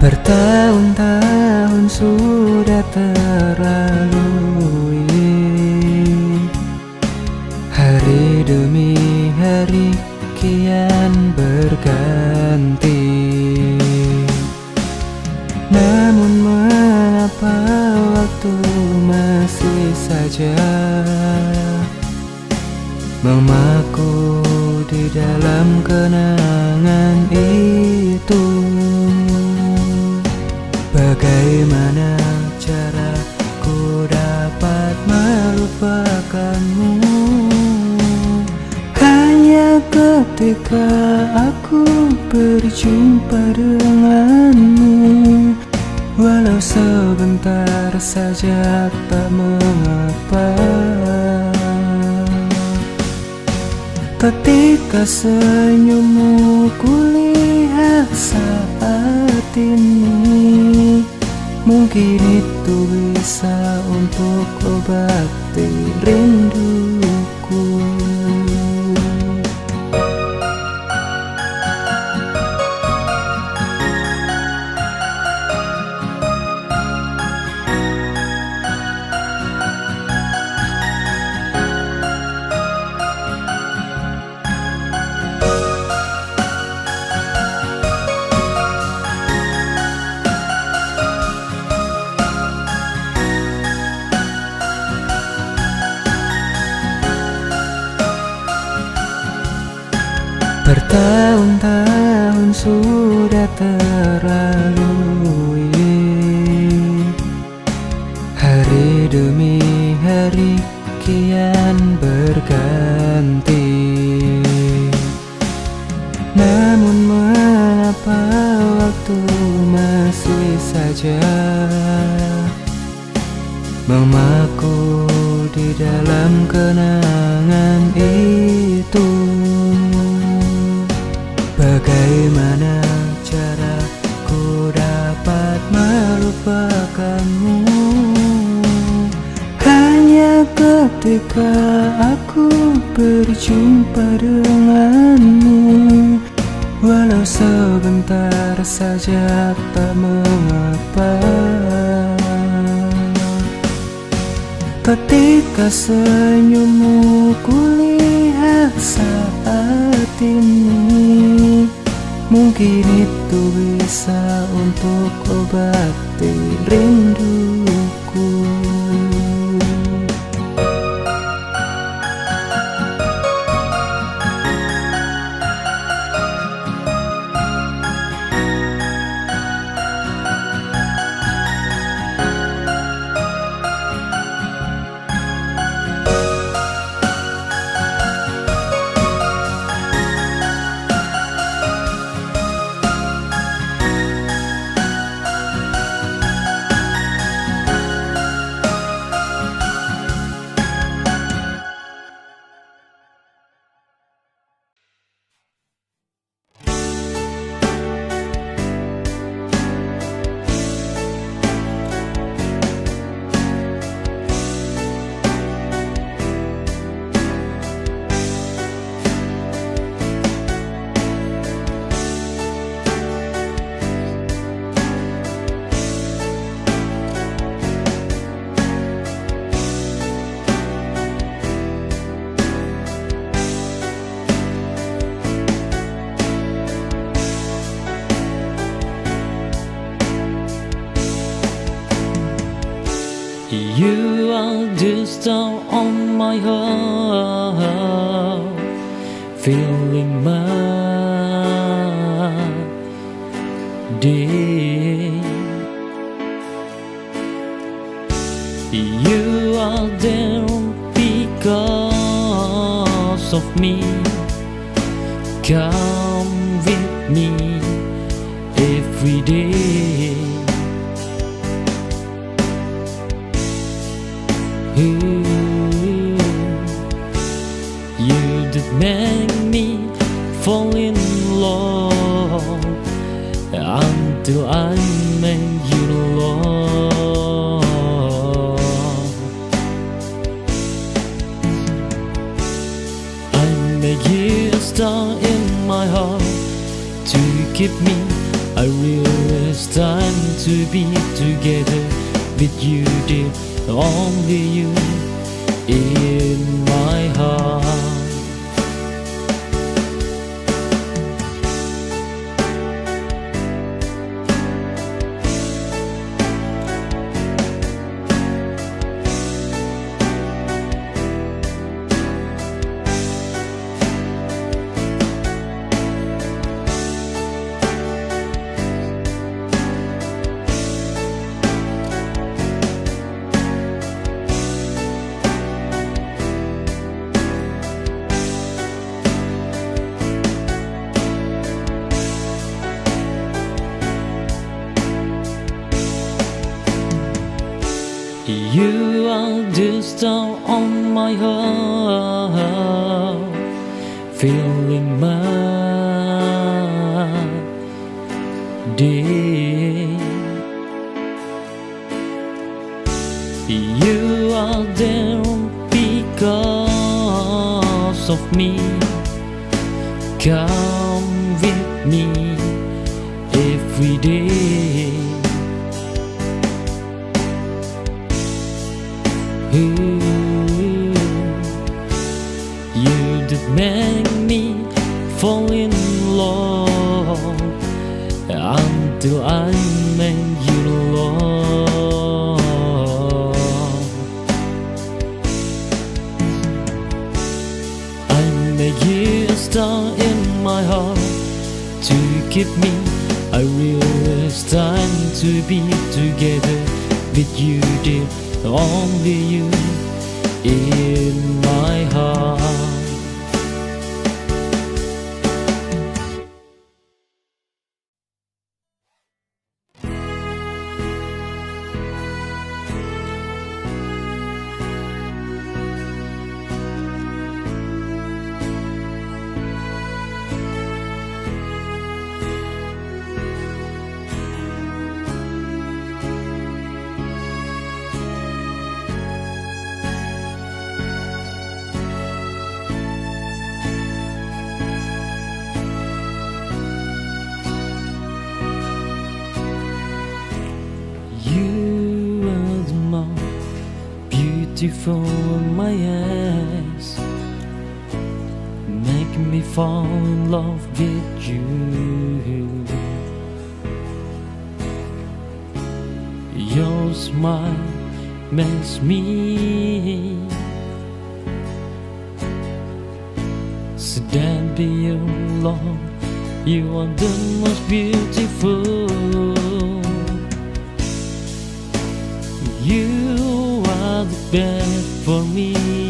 Bertahun-tahun sudah terlalui, hari demi hari kian berganti. Namun mengapa waktu masih saja memaku di dalam kenangan itu? Bagaimana caraku dapat melupakanmu? Hanya ketika aku berjumpa denganmu, walau sebentar saja tak mengapa. Ketika senyummu kulihat saat ini, mungkin itu bisa untuk obati rinduku. Bertahun-tahun sudah terlalui, hari demi hari kian berganti. Namun mengapa waktu masih saja memaku di dalam kenangan itu? Bagaimana caraku dapat melupakanmu? Hanya ketika aku berjumpa denganmu, walau sebentar saja tak mengapa. Ketika senyummu kulihat saat ini, mungkin itu bisa untuk obati rinduku. You are the star on my heart, filling my day. You are there because of me. Come with me every day. You did make me fall in love until I made you love. I made you a star in my heart to keep me. I realize it's time to be together with you, dear, only you in my heart. You are the star on my heart, filling my day. You are there because of me. Come with me every day. You that make me fall in love until I make you love. I make you a star in my heart to keep me. I realize it's time to be together with you, dear, only you in my heart. Beautiful in my eyes, make me fall in love with you. Your smile makes me stand beyond love. You are the most beautiful. You are the best for me.